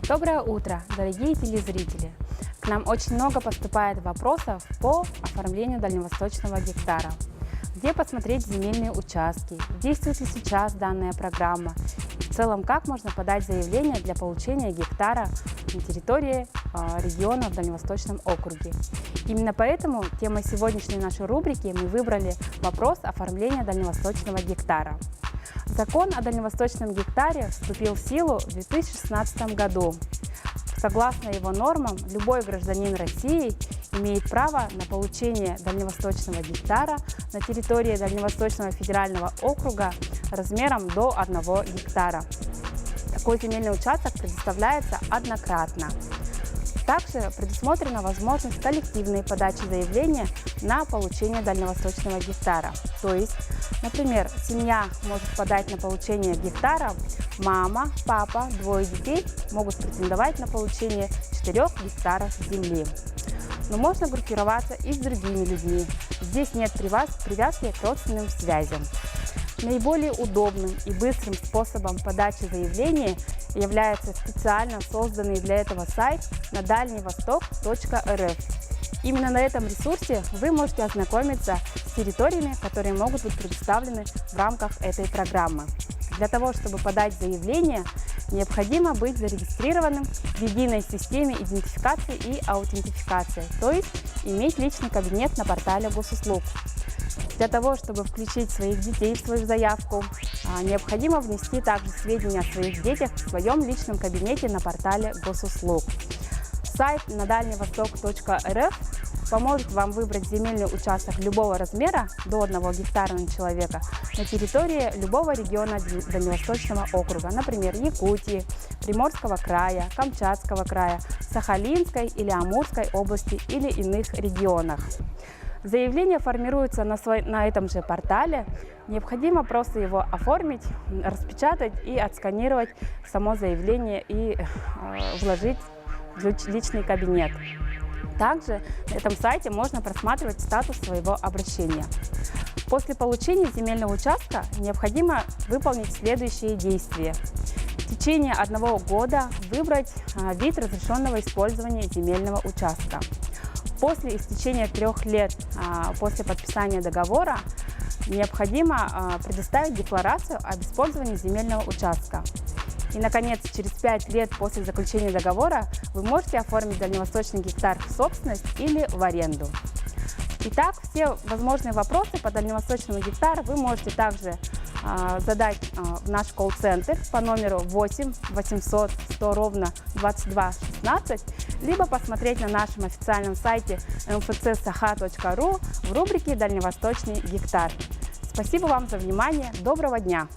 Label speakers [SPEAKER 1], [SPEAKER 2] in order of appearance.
[SPEAKER 1] Доброе утро, дорогие телезрители! К нам очень много поступает вопросов по оформлению дальневосточного гектара. Где посмотреть земельные участки, действует ли сейчас данная программа, и в целом как можно подать заявление для получения гектара на территории региона в Дальневосточном округе. Именно поэтому темой сегодняшней нашей рубрики мы выбрали вопрос оформления дальневосточного гектара. Закон о дальневосточном гектаре вступил в силу в 2016 году. Согласно его нормам, любой гражданин России имеет право на получение дальневосточного гектара на территории Дальневосточного федерального округа размером до 1 гектара. Такой земельный участок предоставляется однократно. Также предусмотрена возможность коллективной подачи заявления на получение дальневосточного гектара. То есть, например, семья может подать на получение гектара, мама, папа, двое детей могут претендовать на получение 4 гектаров земли. Но можно группироваться и с другими людьми. Здесь нет привязки к родственным связям. Наиболее удобным и быстрым способом подачи заявления является специально созданный для этого сайт на дальневосток.рф. Именно на этом ресурсе вы можете ознакомиться с территориями, которые могут быть предоставлены в рамках этой программы. Для того, чтобы подать заявление, необходимо быть зарегистрированным в единой системе идентификации и аутентификации, то есть иметь личный кабинет на портале госуслуг. Для того, чтобы включить своих детей в свою заявку, необходимо внести также сведения о своих детях в своем личном кабинете на портале госуслуг. Сайт на дальневосток.рф поможет вам выбрать земельный участок любого размера до 1 гектара на человека на территории любого региона Дальневосточного округа, например, Якутии, Приморского края, Камчатского края, Сахалинской или Амурской области или иных регионах. Заявление формируется на этом же портале. Необходимо просто его оформить, распечатать и отсканировать само заявление и вложить в личный кабинет. Также на этом сайте можно просматривать статус своего обращения. После получения земельного участка необходимо выполнить следующие действия. В течение 1 года выбрать вид разрешенного использования земельного участка. После истечения 3 лет после подписания договора необходимо предоставить декларацию об использовании земельного участка. И, наконец, через 5 лет после заключения договора вы можете оформить дальневосточный гектар в собственность или в аренду. Итак, все возможные вопросы по дальневосточному гектару вы можете также задать в наш колл-центр по номеру 8 800 100 ровно 22 16, либо посмотреть на нашем официальном сайте mfcsaha.ru в рубрике «Дальневосточный гектар». Спасибо вам за внимание. Доброго дня!